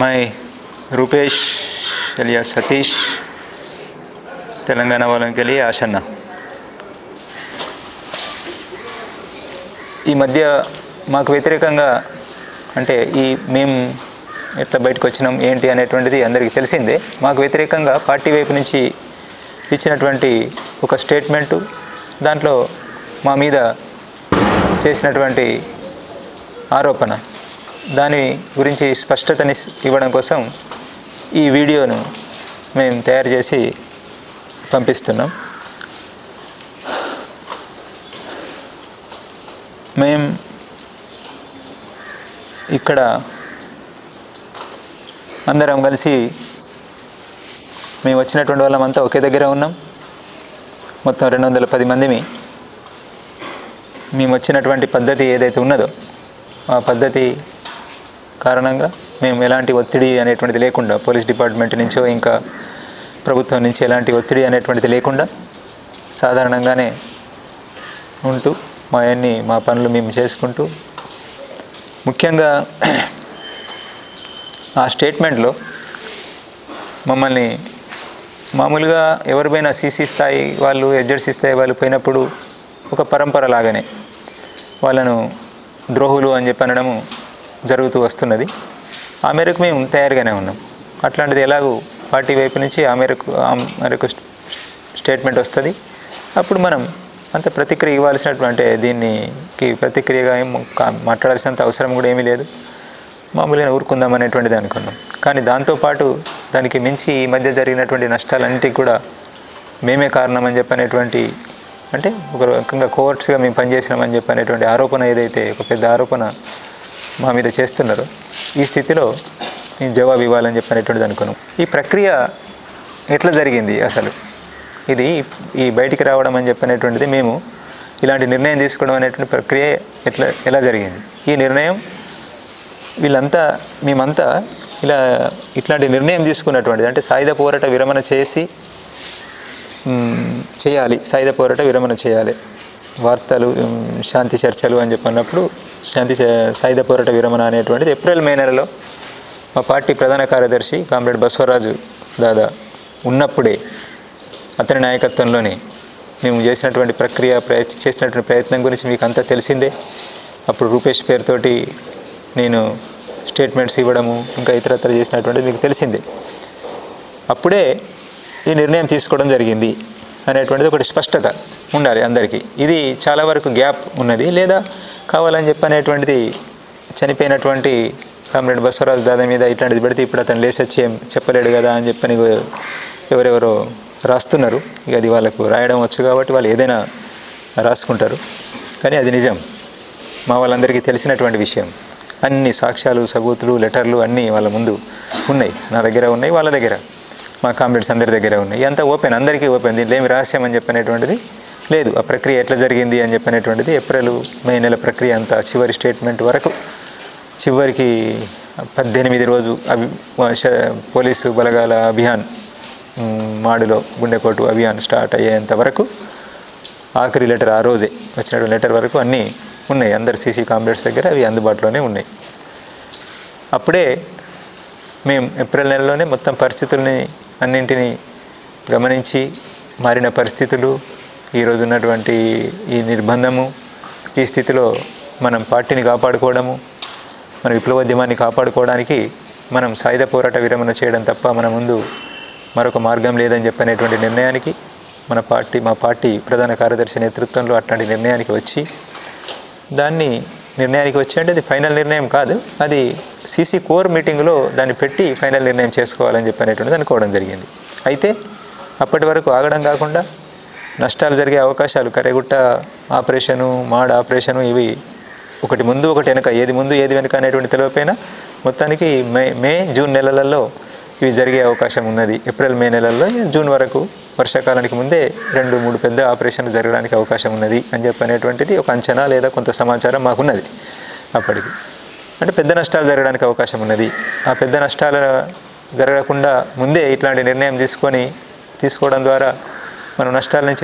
मैं रूपेश alias सतीश तेलंगाना वालों के लिए आशन्न ఈ మధ్య మాకు వ్యతిరేకంగా అంటే ఈ మేము ఎట్లా బయటకు వచ్చినాం ఏంటి అనేటువంటిది అందరికీ తెలిసిందే. మాకు వ్యతిరేకంగా పార్టీ వైపు నుంచి ఇచ్చినటువంటి ఒక స్టేట్మెంటు, దాంట్లో మా మీద చేసినటువంటి ఆరోపణ, దాని గురించి స్పష్టతని ఇవ్వడం కోసం ఈ వీడియోను మేము తయారు చేసి పంపిస్తున్నాం. మేము ఇక్కడ అందరం కలిసి మేము వచ్చినటువంటి వాళ్ళమంతా ఒకే దగ్గర ఉన్నాం. మొత్తం 210 మందిమి. మేము వచ్చినటువంటి పద్ధతి ఏదైతే ఉన్నదో ఆ పద్ధతి కారణంగా మేము ఎలాంటి ఒత్తిడి అనేటువంటిది లేకుండా, పోలీస్ డిపార్ట్మెంట్ నుంచో ఇంకా ప్రభుత్వం నుంచి ఎలాంటి ఒత్తిడి అనేటువంటిది లేకుండా సాధారణంగానే ఉంటూ మా పనులు మేము చేసుకుంటూ, ముఖ్యంగా ఆ స్టేట్మెంట్లో మమ్మల్ని మామూలుగా ఎవరిపైనా సీసీ స్థాయి వాళ్ళు, ఎడ్జెడ్సీ స్థాయి వాళ్ళు పోయినప్పుడు ఒక పరంపర లాగానే వాళ్ళను ద్రోహులు అని చెప్పి అనడము జరుగుతూ వస్తున్నది. ఆ మేరకు మేము తయారుగానే ఉన్నాం. అట్లాంటిది ఎలాగూ పార్టీ వైపు నుంచి ఆ మేరకు స్టేట్మెంట్ వస్తుంది. అప్పుడు మనం అంత ప్రతిక్రియ ఇవ్వాల్సినటువంటి, దీనికి ప్రతిక్రియగా ఏం మాట్లాడాల్సినంత అవసరం కూడా ఏమీ లేదు, మామూలుగా ఊరుకుందాం అనేటువంటిది అనుకున్నాం. కానీ దాంతోపాటు దానికి మించి ఈ మధ్య జరిగినటువంటి నష్టాలన్నిటికీ కూడా మేమే కారణం అని చెప్పనేటువంటి, అంటే ఒక రకంగా కోవర్ట్స్గా మేము పనిచేసినామని చెప్పనేటువంటి ఆరోపణ ఏదైతే ఒక పెద్ద ఆరోపణ మా మీద చేస్తున్నారో, ఈ స్థితిలో మేము జవాబు ఇవ్వాలని చెప్పనేటువంటిది అనుకున్నాం. ఈ ప్రక్రియ ఎట్లా జరిగింది అసలు, ఇది ఈ బయటికి రావడం అని చెప్పనేటువంటిది, మేము ఇలాంటి నిర్ణయం తీసుకోవడం అనేటువంటి ప్రక్రియ ఎలా జరిగింది, ఈ నిర్ణయం మేమంతా ఇట్లాంటి నిర్ణయం తీసుకున్నటువంటిది, అంటే సాయుధ పోరాట విరమణ చేయాలి, సాయుధ పోరాట విరమణ చేయాలి, వార్తలు శాంతి చర్చలు అని చెప్పినప్పుడు సాయుధ పోరాట విరమణ అనేటువంటిది ఏప్రిల్ మే నెలలో మా పార్టీ ప్రధాన కార్యదర్శి కామ్రేడ్ బసవరాజు దాదా ఉన్నప్పుడే అతని నాయకత్వంలోనే మేము చేసినటువంటి చేసినటువంటి ప్రయత్నం గురించి మీకు అంతా తెలిసిందే. అప్పుడు రూపేష్ పేరుతోటి నేను స్టేట్మెంట్స్ ఇవ్వడము, ఇంకా ఇతరత్ర చేసినటువంటిది మీకు తెలిసిందే. అప్పుడే ఈ నిర్ణయం తీసుకోవడం జరిగింది అనేటువంటిది ఒకటి స్పష్టత ఉండాలి అందరికీ. ఇది చాలా వరకు గ్యాప్ ఉన్నది, లేదా కావాలని చెప్పనేటువంటిది చనిపోయినటువంటి కామ్రేడ్ బసవరాజు దాదా మీద ఇట్లాంటిది పెడితే ఇప్పుడు అతను లేచి వచ్చి ఏం చెప్పలేడు కదా అని చెప్పని ఎవరెవరో రాస్తున్నారు. ఇక అది వాళ్ళకు రాయడం వచ్చు కాబట్టి వాళ్ళు ఏదైనా రాసుకుంటారు. కానీ అది నిజం, మా వాళ్ళందరికీ తెలిసినటువంటి విషయం. అన్ని సాక్ష్యాలు, సబూతులు, లెటర్లు అన్నీ వాళ్ళ ముందు ఉన్నాయి, నా దగ్గర ఉన్నాయి, వాళ్ళ దగ్గర, మా కామ్రేడ్స్ అందరి దగ్గర ఉన్నాయి. అంతా ఓపెన్, అందరికీ ఓపెన్, దీంట్లో ఏమి రహస్యం అని చెప్పనేటువంటిది లేదు. ఆ ప్రక్రియ ఎట్లా జరిగింది అని చెప్పనేటువంటిది ఏప్రిల్ మే నెల ప్రక్రియ అంతా చివరి స్టేట్మెంట్ వరకు, చివరికి 18 రోజు పోలీసు బలగాల అభియాన్, మాడులో గుండెకోటు అభియాన్ స్టార్ట్ అయ్యేంత వరకు, ఆఖరి లెటర్ ఆ రోజే వచ్చినటువంటి లెటర్ వరకు అన్నీ ఉన్నాయి అందరు సీసీ కామ్రేడ్స్ దగ్గర, అవి అందుబాటులోనే ఉన్నాయి. అప్పుడే మేము ఏప్రిల్ నెలలోనే మొత్తం పరిస్థితుల్ని అన్నింటినీ గమనించి, మారిన పరిస్థితులు, ఈరోజు ఉన్నటువంటి ఈ నిర్బంధము, ఈ స్థితిలో మనం పార్టీని కాపాడుకోవడము, మన విప్లవోద్యమాన్ని కాపాడుకోవడానికి మనం సాయుధ పోరాట విరమణ చేయడం తప్ప మన ముందు మరొక మార్గం లేదని చెప్పనేటువంటి నిర్ణయానికి మా పార్టీ ప్రధాన కార్యదర్శి నేతృత్వంలో అట్లాంటి నిర్ణయానికి వచ్చి అంటే అది ఫైనల్ నిర్ణయం కాదు, అది సీసీ కోర్ మీటింగ్లో దాన్ని పెట్టి ఫైనల్ నిర్ణయం చేసుకోవాలని చెప్పనేటువంటిది అనుకోవడం జరిగింది. అయితే అప్పటి వరకు ఆగడం కాకుండా నష్టాలు జరిగే అవకాశాలు, కరెగుట్ట ఆపరేషను, మాడ్ ఆపరేషను, ఇవి ఒకటి ముందు ఒకటి వెనక, ఏది ముందు ఏది వెనక అనేటువంటి తెలియపోయినా మొత్తానికి మే జూన్ నెలలలో ఇవి జరిగే అవకాశం ఉన్నది. ఏప్రిల్ మే నెలల్లో జూన్ వరకు, వర్షాకాలానికి ముందే 2-3 పెద్ద ఆపరేషన్లు జరగడానికి అవకాశం ఉన్నది అని చెప్పనేటువంటిది ఒక అంచనా లేదా కొంత సమాచారం మాకున్నది అప్పటికి. అంటే పెద్ద నష్టాలు జరగడానికి అవకాశం ఉన్నది. ఆ పెద్ద నష్టాలు జరగకుండా ముందే ఇట్లాంటి నిర్ణయం తీసుకోవడం ద్వారా మనం నష్టాలు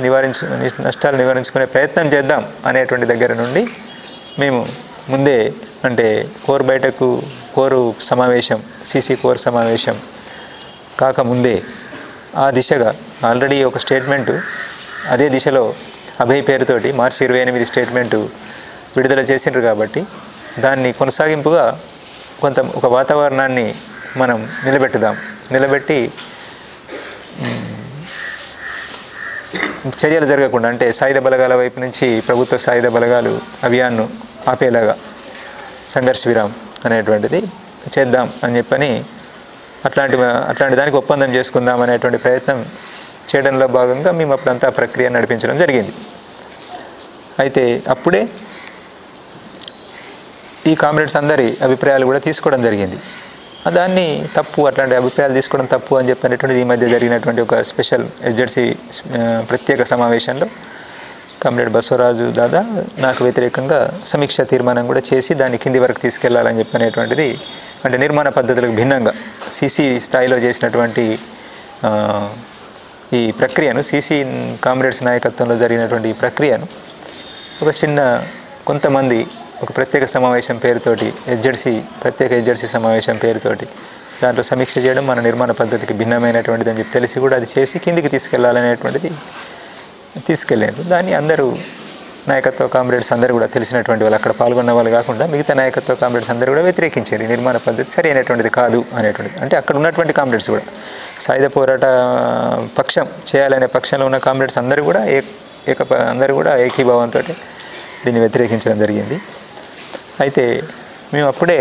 నివారించుకునే ప్రయత్నం చేద్దాం అనేటువంటి దగ్గర నుండి మేము ముందే, అంటే కోర్ బయటకు కోరు సమావేశం, సీసీ కోర్ సమావేశం కాకముందే ఆ దిశగా ఆల్రెడీ ఒక స్టేట్మెంటు అదే దిశలో అభయ్ పేరుతోటి మార్చి 28 స్టేట్మెంటు విడుదల చేసిండ్రు కాబట్టి దాన్ని కొనసాగింపుగా ఒక వాతావరణాన్ని మనం నిలబెట్టి చర్యలు జరగకుండా, అంటే సాయుధ బలగాల వైపు నుంచి ప్రభుత్వ సాయుధ బలగాలు అభియాన్ను ఆపేలాగా సంఘర్ష విరామం అనేటువంటిది చేద్దాం అని చెప్పని అట్లాంటి దానికి ఒప్పందం చేసుకుందాం అనేటువంటి ప్రయత్నం చేయడంలో భాగంగా మేము అప్పుడంతా ప్రక్రియ నడిపించడం జరిగింది. అయితే అప్పుడే ఈ కామ్రేడ్స్ అందరి అభిప్రాయాలు కూడా తీసుకోవడం జరిగింది. దాన్ని అట్లాంటి అభిప్రాయాలు తీసుకోవడం తప్పు అని చెప్పినటువంటిది ఈ మధ్య జరిగినటువంటి ఒక స్పెషల్ ఎస్జెడ్సీ ప్రత్యేక సమావేశంలో కామ్రేడ్ బసవరాజు దాదా నాకు వ్యతిరేకంగా సమీక్ష తీర్మానం కూడా చేసి దాన్ని కింది వరకు తీసుకెళ్లాలని చెప్పనేటువంటిది, అంటే నిర్మాణ పద్ధతులకు భిన్నంగా సీసీ స్థాయిలో చేసినటువంటి ఈ ప్రక్రియను, సీసీ కామ్రేడ్స్ నాయకత్వంలో జరిగినటువంటి ఈ ప్రక్రియను కొంతమంది ఒక ప్రత్యేక సమావేశం పేరుతోటి ప్రత్యేక ఎస్జెడ్సీ సమావేశం పేరుతోటి దాంట్లో సమీక్ష చేయడం మన నిర్మాణ పద్ధతికి భిన్నమైనటువంటిది అని చెప్పి తెలిసి కూడా అది చేసి కిందికి తీసుకెళ్లాలనేటువంటిది తీసుకెళ్ళారు. దాన్ని అందరూ నాయకత్వ కామ్రేడ్స్ అందరూ కూడా తెలిసినటువంటి వాళ్ళు, అక్కడ పాల్గొన్న వాళ్ళు కాకుండా మిగతా నాయకత్వ కామ్రేడ్స్ అందరూ కూడా వ్యతిరేకించారు. నిర్మాణ పద్ధతి సరి అయినటువంటిది కాదు అనేటువంటిది. అంటే అక్కడ ఉన్నటువంటి కామ్రేడ్స్ కూడా సాయుధ పోరాట పక్షం చేయాలనే పక్షంలో ఉన్న కామ్రేడ్స్ అందరూ కూడా అందరూ కూడా ఏకీభావంతో దీన్ని వ్యతిరేకించడం జరిగింది. అయితే మేము అప్పుడే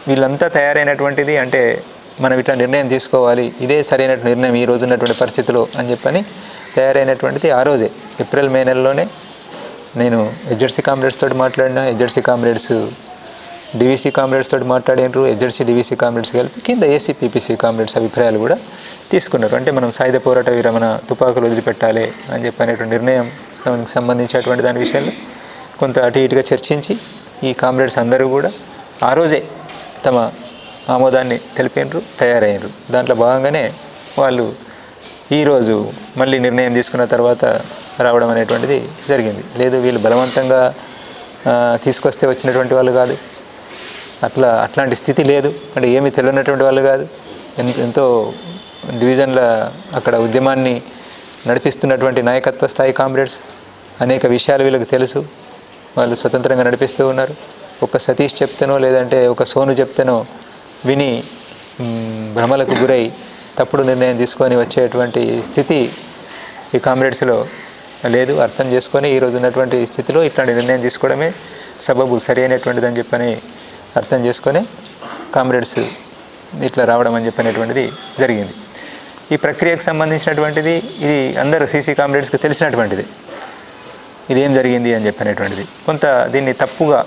వీళ్ళంతా తయారైనటువంటిది, అంటే మనం ఇట్లా నిర్ణయం తీసుకోవాలి, ఇదే సరైన నిర్ణయం ఈ రోజు ఉన్నటువంటి పరిస్థితిలో అని చెప్పని తయారైనటువంటిది ఆ రోజే ఏప్రిల్ మే నెలలోనే నేను ఎస్జెడ్సీ కామ్రేడ్స్ తోటి మాట్లాడినా. ఎస్జెడ్సీ కామ్రేడ్స్ డివిసి కామ్రేడ్స్ తోటి మాట్లాడినారు. ఎస్జెడ్సీ డివిసి కామ్రేడ్స్ కలిపి కింద ఏసీపీపీసీ కామ్రేడ్స్ అభిప్రాయాలు కూడా తీసుకున్నారు. అంటే మనం సాయుధ పోరాట విరమణ, తుపాకులు వదిలిపెట్టాలి అని చెప్పనేటువంటి నిర్ణయం సంబంధించినటువంటి దాని విషయంలో కొంత అటు ఇటుగా చర్చించి ఈ కామ్రేడ్స్ అందరూ కూడా ఆ రోజే తమ ఆమోదాన్ని తెలిపినారు, తయారయ్యారు. దాంట్లో భాగంగానే వాళ్ళు ఈరోజు మళ్ళీ నిర్ణయం తీసుకున్న తర్వాత రావడం అనేటువంటిది జరిగింది. లేదు వీళ్ళు బలవంతంగా తీసుకొస్తే వచ్చినటువంటి వాళ్ళు కాదు, అట్లాంటి స్థితి లేదు, అంటే ఏమీ తెలియనటువంటి వాళ్ళు కాదు. ఎంతో డివిజన్ల అక్కడ ఉద్యమాన్ని నడిపిస్తున్నటువంటి నాయకత్వ స్థాయి కామ్రేడ్స్, అనేక విషయాలు వీళ్ళకి తెలుసు, వాళ్ళు స్వతంత్రంగా నడిపిస్తూ ఉన్నారు. ఒక సతీష్ చెప్తేనో లేదంటే ఒక సోను చెప్తేనో విని భ్రమలకు గురై తప్పుడు నిర్ణయం తీసుకొని వచ్చేటువంటి స్థితి ఈ కామ్రేడ్స్లో లేదు. అర్థం చేసుకొని ఈరోజు ఉన్నటువంటి స్థితిలో ఇట్లాంటి నిర్ణయం తీసుకోవడమే సబబు సరి అయినటువంటిది అని చెప్పని అర్థం చేసుకొని కామ్రేడ్స్ ఇట్లా రావడం అని చెప్పనేటువంటిది జరిగింది. ఈ ప్రక్రియకు సంబంధించినటువంటిది ఇది అందరూ సీసీ కామ్రేడ్స్కి తెలిసినటువంటిది, ఇదేం జరిగింది అని చెప్పనేటువంటిది. కొంత దీన్ని తప్పుగా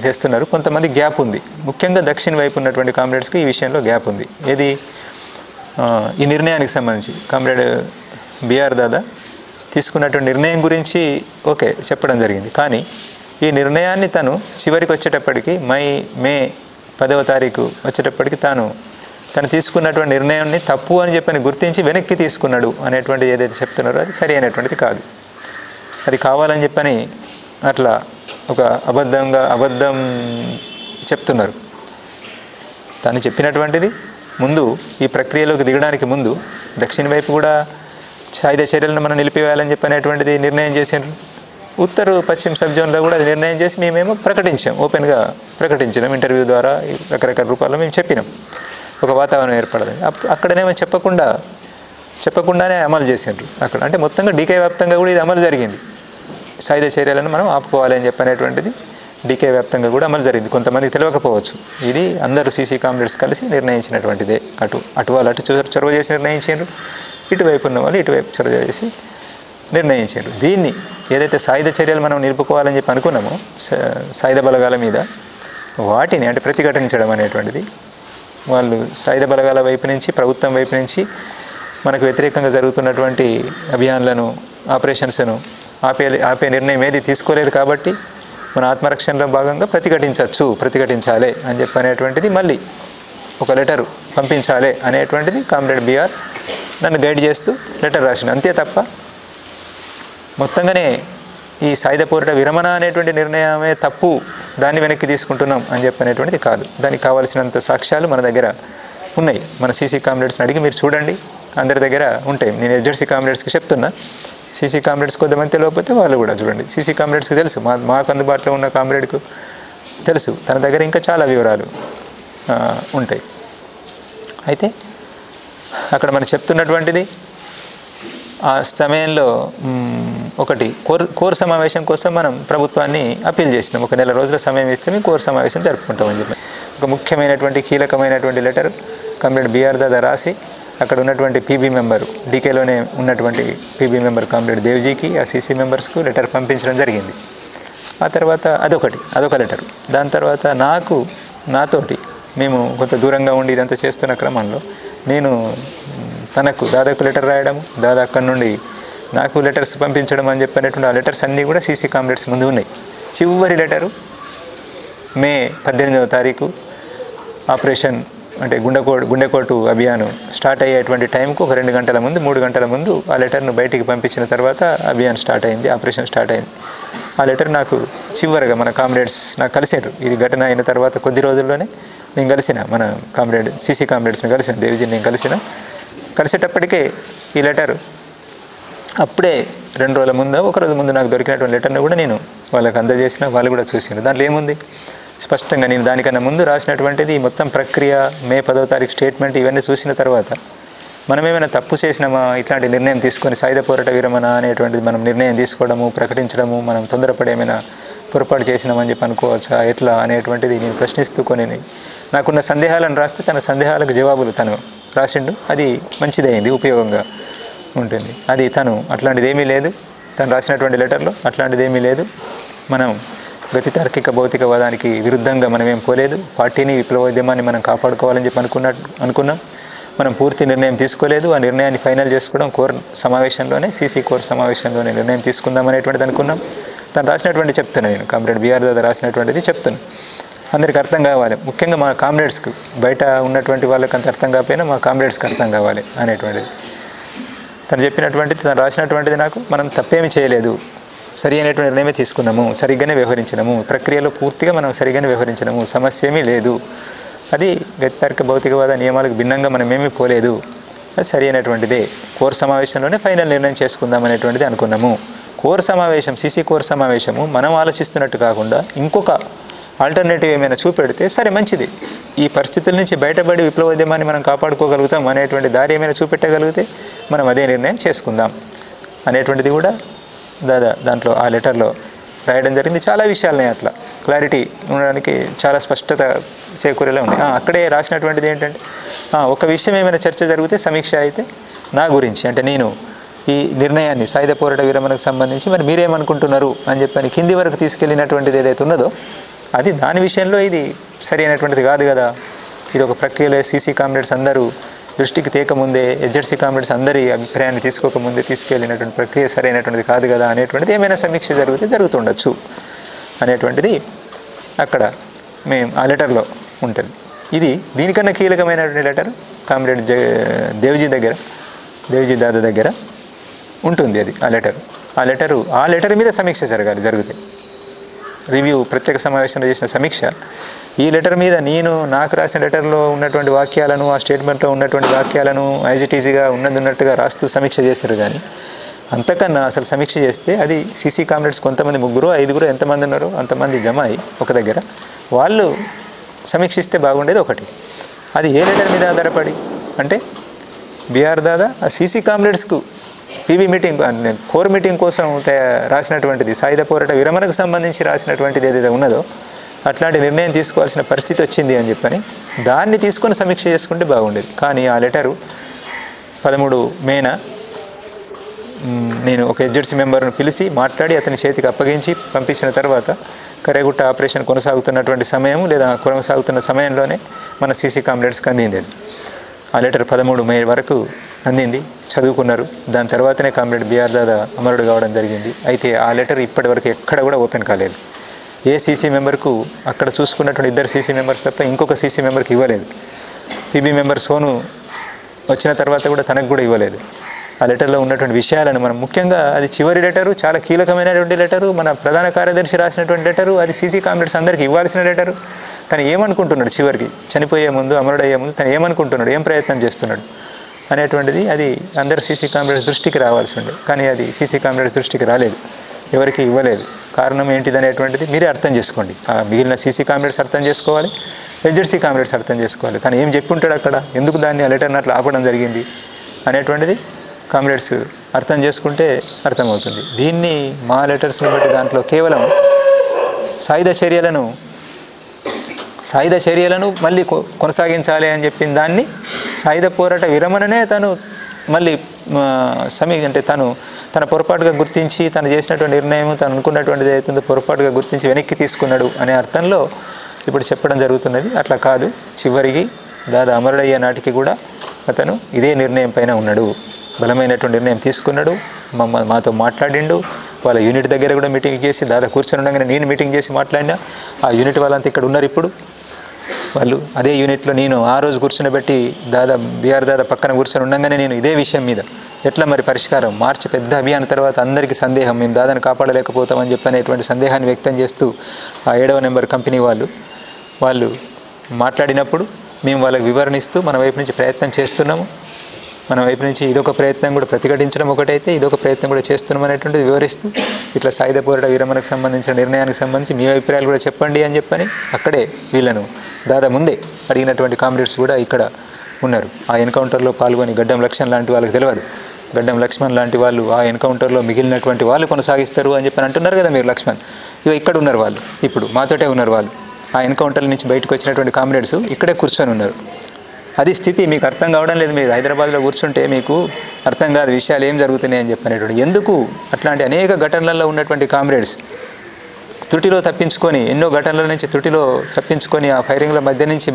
చేస్తున్నారు, కొంతమంది గ్యాప్ ఉంది. ముఖ్యంగా దక్షిణ వైపు ఉన్నటువంటి కామ్రేడ్స్కి ఈ విషయంలో గ్యాప్ ఉంది. ఏది ఈ నిర్ణయానికి సంబంధించి కామ్రేడ్ బిఆర్ దాదా తీసుకున్నటువంటి నిర్ణయం గురించి ఓకే చెప్పడం జరిగింది. కానీ ఈ నిర్ణయాన్ని తను చివరికి వచ్చేటప్పటికి మే 10వ తారీఖు వచ్చేటప్పటికి తను తీసుకున్నటువంటి నిర్ణయాన్ని తప్పు అని చెప్పని గుర్తించి వెనక్కి తీసుకున్నాడు అనేటువంటిది ఏదైతే చెప్తున్నారో అది సరి అయినటువంటిది కాదు. అది కావాలని చెప్పని అట్లా ఒక అబద్ధం చెప్తున్నారు. తను చెప్పినటువంటిది ముందు ఈ ప్రక్రియలోకి దిగడానికి ముందు దక్షిణ వైపు కూడా సాయుధ చర్యలను మనం నిలిపివేయాలని చెప్పనేటువంటిది నిర్ణయం చేసినారు. ఉత్తర పశ్చిమ సబ్ జోన్లో కూడా అది నిర్ణయం చేసి మేమేమో ప్రకటించాం, ఓపెన్గా ప్రకటించినాం, ఇంటర్వ్యూ ద్వారా రకరకాల రూపాల్లో మేము చెప్పినాం. ఒక వాతావరణం ఏర్పడదు. అక్కడనేమో చెప్పకుండానే అమలు చేసినారు అక్కడ. అంటే మొత్తంగా డీకే వ్యాప్తంగా కూడా ఇది అమలు జరిగింది. సాయుధ చర్యలను మనం ఆపుకోవాలి అని చెప్పనేటువంటిది డీకే వ్యాప్తంగా కూడా అమలు జరిగింది. కొంతమంది తెలియకపోవచ్చు, ఇది అందరూ సీసీ కామ్రేడ్స్ కలిసి నిర్ణయించినటువంటిదే. అటు వాళ్ళు చొరవ చేసి నిర్ణయించారు, ఇటువైపు ఉన్న వాళ్ళు ఇటువైపు చొరవ చేసి నిర్ణయించారు. దీన్ని ఏదైతే సాయుధ చర్యలు మనం నిలుపుకోవాలని చెప్పి అనుకున్నామో సాయుధ బలగాల మీద, వాటిని అంటే ప్రతిఘటించడం అనేటువంటిది వాళ్ళు సాయుధ బలగాల వైపు నుంచి, ప్రభుత్వం వైపు నుంచి మనకు వ్యతిరేకంగా జరుగుతున్నటువంటి అభియాన్లను, ఆపరేషన్స్ను ఆపే నిర్ణయం ఏది తీసుకోలేదు. కాబట్టి మన ఆత్మరక్షణలో భాగంగా ప్రతిఘటించాలి అని చెప్పనేటువంటిది మళ్ళీ ఒక లెటరు పంపించాలి అనేటువంటిది కామ్రేడ్ బిఆర్ నన్ను గైడ్ చేస్తూ లెటర్ రాసిన. అంతే తప్ప మొత్తంగానే ఈ సాయుధ పోరాట విరమణ అనేటువంటి నిర్ణయమే తప్పు దాన్ని వెనక్కి తీసుకుంటున్నాం అని చెప్పనేటువంటిది కాదు. దానికి కావాల్సినంత సాక్ష్యాలు మన దగ్గర ఉన్నాయి. మన సీసీ కామ్రేడ్స్ని అడిగి మీరు చూడండి, అందరి దగ్గర ఉంటాయి. నేను ఎస్జెడ్సీ కామ్రేడ్స్కి చెప్తున్నా, సీసీ కామ్రేడ్స్ కొంతమంది తెలియకపోతే వాళ్ళు కూడా చూడండి. సీసీ కామ్రేడ్స్కి తెలుసు, మాకు అందుబాటులో ఉన్న కామ్రేడ్కు తెలుసు, తన దగ్గర ఇంకా చాలా వివరాలు ఉంటాయి. అయితే అక్కడ మనం చెప్తున్నటువంటిది ఆ సమయంలో ఒకటి కోర్ సమావేశం కోసం మనం ప్రభుత్వాన్ని అప్పీల్ చేసినాం. ఒక నెల రోజుల సమయం ఇస్తే మేము కోర్ సమావేశం జరుపుకుంటామని చెప్పి ఒక ముఖ్యమైనటువంటి కీలకమైనటువంటి లెటర్ కామ్రేడ్ బిఆర్ దాదా రాసి అక్కడ ఉన్నటువంటి పీబీ మెంబరు డీకేలోనే ఉన్నటువంటి పీబీ మెంబర్ కామ్రేడ్ దేవ్జీకి ఆ సీసీ మెంబర్స్కు లెటర్ పంపించడం జరిగింది. ఆ తర్వాత అదొక లెటరు. దాని తర్వాత నాతోటి మేము కొంత దూరంగా ఉండి ఇదంతా చేస్తున్న క్రమంలో నేను తనకు దాదాకు లెటర్ రాయడం, దాదా అక్కడి నుండి నాకు లెటర్స్ పంపించడం అని చెప్పినటువంటి ఆ లెటర్స్ అన్నీ కూడా సీసీ కామ్రేడ్స్ ముందు ఉన్నాయి. చివరి లెటరు మే 18వ తారీఖు ఆపరేషన్ అంటే గుండెకోటు అభియాను స్టార్ట్ అయ్యేటువంటి టైంకు ఒక 2 గంటల ముందు 3 గంటల ముందు ఆ లెటర్ను బయటికి పంపించిన తర్వాత అభియాన్ స్టార్ట్ అయింది, ఆపరేషన్ స్టార్ట్ అయింది. ఆ లెటర్ నాకు చివరగా మన కామ్రేడ్స్ నాకు కలిసారు. ఇది ఘటన అయిన తర్వాత కొద్ది రోజుల్లోనే నేను కలిసిన మన సీసీ కామ్రేడ్స్ని కలిసిన, దేవిజీని నేను కలిసేటప్పటికే ఈ లెటర్ అప్పుడే 2 రోజుల ముందు ఒక రోజు ముందు నాకు దొరికినటువంటి లెటర్ని కూడా నేను వాళ్ళకి అందజేసిన, వాళ్ళు కూడా చూసినారు. దాంట్లో ఏముంది స్పష్టంగా నేను దానికన్నా ముందు రాసినటువంటిది మొత్తం ప్రక్రియ, మే 10వ తారీఖు స్టేట్మెంట్ ఇవన్నీ చూసిన తర్వాత మనం ఏమైనా తప్పు చేసినామా, ఇట్లాంటి నిర్ణయం తీసుకొని సాయుధ పోరాట విరమణ అనేటువంటిది మనం నిర్ణయం తీసుకోవడము, ప్రకటించడము, మనం తొందరపడి ఏమైనా పొరపాటు చేసినామని చెప్పి అనుకోవచ్చా, ఎట్లా అనేటువంటిది నేను ప్రశ్నిస్తూ కొని నాకున్న సందేహాలను రాస్తే తన సందేహాలకు జవాబులు తను రాసిండు. అది మంచిదైంది, ఉపయోగంగా ఉంటుంది. అది తను అట్లాంటిది ఏమీ లేదు, తను రాసినటువంటి లెటర్లో అట్లాంటిది ఏమీ లేదు. మనం గతి తార్కిక భౌతికవాదానికి విరుద్ధంగా మనం ఏం పోలేదు. పార్టీని, విప్లవోద్యమాన్ని మనం కాపాడుకోవాలని చెప్పి అనుకున్నాం. మనం పూర్తి నిర్ణయం తీసుకోలేదు. ఆ నిర్ణయాన్ని ఫైనల్ చేసుకోవడం కోర్ సమావేశంలోనే, సీసీ కోర్ సమావేశంలోనే నిర్ణయం తీసుకుందాం అనేటువంటిది అనుకున్నాం. తను రాసినటువంటి చెప్తున్నాను, నేను కామ్రేడ్ బిఆర్ దాదా రాసినటువంటిది చెప్తున్నాను. అందరికి అర్థం కావాలి, ముఖ్యంగా మా కామ్రేడ్స్కి, బయట ఉన్నటువంటి వాళ్ళకి అంత అర్థం కాకపోయినా మా కామ్రేడ్స్కి అర్థం కావాలి అనేటువంటిది తను చెప్పినటువంటిది, తను రాసినటువంటిది. నాకు మనం తప్పేమీ చేయలేదు, సరి అయినటువంటి నిర్ణయమే తీసుకున్నాము, సరిగ్గానే వ్యవహరించినాము, ప్రక్రియలో పూర్తిగా మనం సరిగ్గానే వ్యవహరించినాము, సమస్య ఏమీ లేదు, అది గతితార్కిక భౌతికవాద నియమాలకు భిన్నంగా మనం ఏమీ పోలేదు, అది సరి అయినటువంటిదే, కోర్ సమావేశంలోనే ఫైనల్ నిర్ణయం చేసుకుందాం అనేటువంటిది అనుకున్నాము. కోర్ సమావేశం, సీసీ కోర్ సమావేశము మనం ఆలోచిస్తున్నట్టు కాకుండా ఇంకొక ఆల్టర్నేటివ్ ఏమైనా చూపెడితే సరే మంచిది, ఈ పరిస్థితుల నుంచి బయటపడి విప్లవోద్యమాన్ని మనం కాపాడుకోగలుగుతాం అనేటువంటి దారి ఏమైనా చూపెట్టగలిగితే మనం అదే నిర్ణయం చేసుకుందాం అనేటువంటిది కూడా దాంట్లో ఆ లెటర్లో రాయడం జరిగింది. చాలా విషయాలున్నాయి, అట్లా క్లారిటీ ఉండడానికి చాలా స్పష్టత చేకూరేలా ఉన్నాయి. అక్కడే రాసినటువంటిది ఏంటంటే, ఒక విషయం ఏమైనా చర్చ జరిగితే సమీక్ష అయితే నా గురించి, అంటే నేను ఈ నిర్ణయాన్ని సాయుధ పోరాట విరమణకు సంబంధించి మరి మీరేమనుకుంటున్నారు అని చెప్పని కింది వరకు తీసుకెళ్ళినటువంటిది ఏదైతే ఉన్నదో అది దాని విషయంలో ఇది సరి అయినటువంటిది కాదు కదా. ఇది ఒక ప్రక్రియలో సీసీ కామ్రేడ్స్ అందరూ దృష్టికి తేకముందే, ఎస్జెడ్సీ కామ్రేడ్స్ అందరి అభిప్రాయాన్ని తీసుకోకముందే తీసుకెళ్ళినటువంటి ప్రక్రియ సరైనటువంటిది కాదు కదా అనేటువంటిది ఏమైనా సమీక్ష జరిగితే జరుగుతుండొచ్చు అనేటువంటిది అక్కడ మేము ఆ లెటర్లో ఉంటుంది. ఇది దీనికన్నా కీలకమైనటువంటి లెటర్ కామ్రేడ్ దేవ్జీ దాదా దగ్గర ఉంటుంది. అది ఆ లెటర్ మీద సమీక్ష జరిగితే రివ్యూ, ప్రత్యేక సమావేశంలో చేసిన సమీక్ష ఈ లెటర్ మీద నాకు రాసిన లెటర్లో ఉన్నటువంటి వాక్యాలను, ఆ స్టేట్మెంట్లో ఉన్నటువంటి వాక్యాలను యాజ్ ఇట్ ఈజీగా ఉన్నట్టుగా రాస్తూ సమీక్ష చేశారు. కానీ అంతకన్నా అసలు సమీక్ష చేస్తే అది సీసీ కామ్రేడ్స్ కొంతమంది 3, 5 ఎంతమంది ఉన్నారో అంతమంది జమ అయ్యి ఒక దగ్గర వాళ్ళు సమీక్షిస్తే బాగుండేది. ఒకటి అది ఏ లెటర్ మీద ఆధారపడి అంటే బిఆర్ దాదా ఆ సీసీ కామ్రేడ్స్కు పీబీ మీటింగ్, కోర్ మీటింగ్ కోసం రాసినటువంటిది, సాయుధ పోరాట విరమణకు సంబంధించి రాసినటువంటిది ఏదైతే ఉన్నదో అట్లాంటి నిర్ణయం తీసుకోవాల్సిన పరిస్థితి వచ్చింది అని చెప్పని దాన్ని తీసుకొని సమీక్ష చేసుకుంటే బాగుండేది. కానీ ఆ లెటరు 13 మేన నేను ఒక ఎస్జెడ్సీ మెంబర్ను పిలిచి మాట్లాడి అతని చేతికి అప్పగించి పంపించిన తర్వాత కరేగుట్ట ఆపరేషన్ కొనసాగుతున్నటువంటి సమయం లేదా కొనసాగుతున్న సమయంలోనే మన సీసీ కామ్రేడ్స్కి అందింది. ఆ లెటర్ 13 మే వరకు అందింది, చదువుకున్నారు. దాని తర్వాతనే కామ్రేడ్ బిఆర్ దాదా అమరుడు కావడం జరిగింది. అయితే ఆ లెటర్ ఇప్పటి వరకు ఎక్కడ కూడా ఓపెన్ కాలేదు. ఏ సీసీ మెంబర్కు అక్కడ చూసుకున్నటువంటి 2 సీసీ మెంబర్స్ తప్ప ఇంకొక సీసీ మెంబర్కి ఇవ్వలేదు. పీబీ మెంబర్ సోను వచ్చిన తర్వాత కూడా తనకు కూడా ఇవ్వలేదు. ఆ లెటర్లో ఉన్నటువంటి విషయాలను మనం ముఖ్యంగా అది చివరి లెటరు, చాలా కీలకమైనటువంటి లెటరు, మన ప్రధాన కార్యదర్శి రాసినటువంటి లెటరు, అది సీసీ కామ్రేడ్స్ అందరికీ ఇవ్వాల్సిన లెటరు. తను ఏమనుకుంటున్నాడు చివరికి చనిపోయే ముందు, అమరుడయ్యే ముందు తను ఏమనుకుంటున్నాడు, ఏం ప్రయత్నం చేస్తున్నాడు అనేటువంటిది అది అందరు సీసీ కామ్రేడ్స్ దృష్టికి రావాల్సి ఉండే. కానీ అది సీసీ కామ్రేడ్స్ దృష్టికి రాలేదు, ఎవరికి ఇవ్వలేదు. కారణం ఏంటిది అనేటువంటిది మీరే అర్థం చేసుకోండి. ఆ మిగిలిన సీసీ కామ్రేడ్స్ అర్థం చేసుకోవాలి, ఎస్జెడ్సీ కామ్రేడ్స్ అర్థం చేసుకోవాలి. తను ఏం చెప్పి ఉంటాడు అక్కడ, ఎందుకు దాన్ని ఆ లెటర్ని అట్లా ఆపడం జరిగింది అనేటువంటిది కామ్రేడ్స్ అర్థం చేసుకుంటే అర్థమవుతుంది. దీన్ని మా లెటర్స్ని బట్టి దాంట్లో కేవలం సాయుధ చర్యలను మళ్ళీ కొనసాగించాలి అని చెప్పిన దాన్ని సాయుధ పోరాట విరమణనే తను మళ్ళీ అంటే తన పొరపాటుగా గుర్తించి తను చేసినటువంటి నిర్ణయం, తను అనుకున్నటువంటిది ఏదైతుందో పొరపాటుగా గుర్తించి వెనక్కి తీసుకున్నాడు అనే అర్థంలో ఇప్పుడు చెప్పడం జరుగుతున్నది. అట్లా కాదు, చివరికి దాదా అమరుడయ్యే నాటికి కూడా అతను ఇదే నిర్ణయం పైన ఉన్నాడు, బలమైనటువంటి నిర్ణయం తీసుకున్నాడు. మాతో మాట్లాడిండు, వాళ్ళ యూనిట్ దగ్గర కూడా మీటింగ్ చేసి, దాదా కూర్చొని ఉండగానే నేను మీటింగ్ చేసి మాట్లాడినా. ఆ యూనిట్ వాళ్ళంతా ఇక్కడ ఉన్నారు ఇప్పుడు. వాళ్ళు అదే యూనిట్లో నేను ఆ రోజు కూర్చొనిబెట్టి బీఆర్ దాదా పక్కన కూర్చొని ఉండగానే నేను ఇదే విషయం మీద ఎట్లా మరి పరిష్కారం, మార్చి పెద్ద అభియాన్ తర్వాత అందరికీ సందేహం, మేము దాదాను కాపాడలేకపోతామని చెప్పనేటువంటి సందేహాన్ని వ్యక్తం చేస్తూ ఆ 7వ నెంబర్ కంపెనీ వాళ్ళు మాట్లాడినప్పుడు మేము వాళ్ళకి వివరణిస్తూ మన వైపు నుంచి ప్రయత్నం చేస్తున్నాము, మన వైపు నుంచి ఇదొక ప్రయత్నం కూడా ప్రతిఘటించడం ఒకటైతే ఇదొక ప్రయత్నం కూడా చేస్తున్నాం అనేటువంటిది వివరిస్తూ ఇట్లా సాయుధ పోరాట విరమణకు సంబంధించిన నిర్ణయానికి సంబంధించి మీ అభిప్రాయాలు కూడా చెప్పండి అని చెప్పని అక్కడే వీళ్ళను దాదా ముందే అడిగినటువంటి కామ్రేడ్స్ కూడా ఇక్కడ ఉన్నారు. ఆ ఎన్కౌంటర్లో పాల్గొని గడ్డం లక్ష్మణ్ లాంటి వాళ్ళకి తెలియదు, గడ్డం లక్ష్మణ్ లాంటి వాళ్ళు ఆ ఎన్కౌంటర్లో మిగిలినటువంటి వాళ్ళు కొనసాగిస్తారు అని చెప్పని అంటున్నారు కదా మీరు. లక్ష్మణ్ ఇక్కడ ఉన్నారు, వాళ్ళు ఇప్పుడు మాతోటే ఉన్నారు. వాళ్ళు ఆ ఎన్కౌంటర్ నుంచి బయటకు వచ్చినటువంటి కామ్రేడ్స్ ఇక్కడే కూర్చొని ఉన్నారు. అది స్థితి మీకు అర్థం కావడం లేదు. మీరు హైదరాబాద్లో కూర్చుంటే మీకు అర్థం కాదు విషయాలు ఏం జరుగుతున్నాయి అని చెప్పనేటువంటి. ఎందుకు అట్లాంటి అనేక ఘటనలలో ఉన్నటువంటి కామ్రేడ్స్ త్రుటిలో తప్పించుకొని, ఎన్నో ఘటనల నుంచి త్రుటిలో తప్పించుకొని ఆ ఫైరింగ్ల మధ్య నుంచి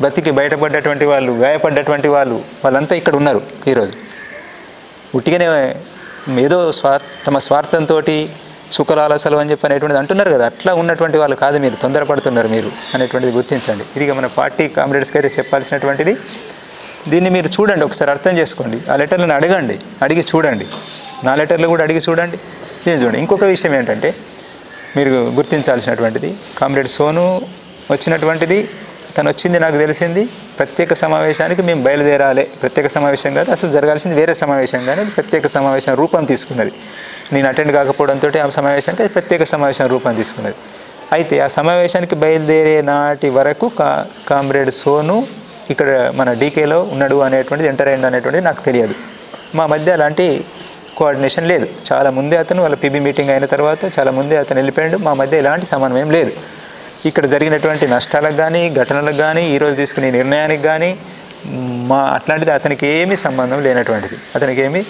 బ్రతికి బయటపడ్డటువంటి వాళ్ళు, గాయపడ్డటువంటి వాళ్ళంతా ఇక్కడ ఉన్నారు ఈరోజు. ఉట్టిగానే ఏదో తమ స్వార్థంతో సుఖలాలసలు అని చెప్పి అనేటువంటిది అంటున్నారు కదా, అట్లా ఉన్నటువంటి వాళ్ళు కాదు, మీరు తొందరపడుతున్నారు మీరు అనేటువంటిది గుర్తించండి. ఇది మన పార్టీ కామ్రేడ్స్కి అయితే చెప్పాల్సినటువంటిది. దీన్ని మీరు చూడండి, ఒకసారి అర్థం చేసుకోండి. ఆ లెటర్లను అడిగి చూడండి, నా లెటర్లు కూడా అడిగి చూడండి, దీన్ని చూడండి. ఇంకొక విషయం ఏంటంటే మీరు గుర్తించాల్సినటువంటిది, కామ్రేడ్ సోను వచ్చినటువంటిది, తను వచ్చింది నాకు తెలిసింది ప్రత్యేక సమావేశానికి మేము బయలుదేరాలి. ప్రత్యేక సమావేశం కాదు, అసలు జరగాల్సింది వేరే సమావేశం, కానీ అది ప్రత్యేక సమావేశం రూపం తీసుకున్నది. నేను అటెండ్ కాకపోవడంతో ఆ సమావేశానికి అది ప్రత్యేక సమావేశం రూపం తీసుకున్నది. అయితే ఆ సమావేశానికి బయలుదేరే నాటి వరకు కామ్రేడ్ సోను ఇక్కడ మన డీకేలో ఉన్నాడు అనేటువంటిది, ఎంటర్ అయ్యిండు అనేటువంటిది నాకు తెలియదు. మా మధ్య అలాంటి కోఆర్డినేషన్ లేదు. చాలా ముందే అతను వాళ్ళ పీబీ మీటింగ్ అయిన తర్వాత చాలా ముందే అతను వెళ్ళిపోయాడు. మా మధ్య ఎలాంటి సమన్వయం లేదు. ఇక్కడ జరిగినటువంటి నష్టాలకు కానీ, ఘటనలకు కానీ, ఈరోజు తీసుకునే నిర్ణయానికి కానీ అట్లాంటిది అతనికి ఏమీ సంబంధం లేనటువంటిది, అతనికి ఏమీ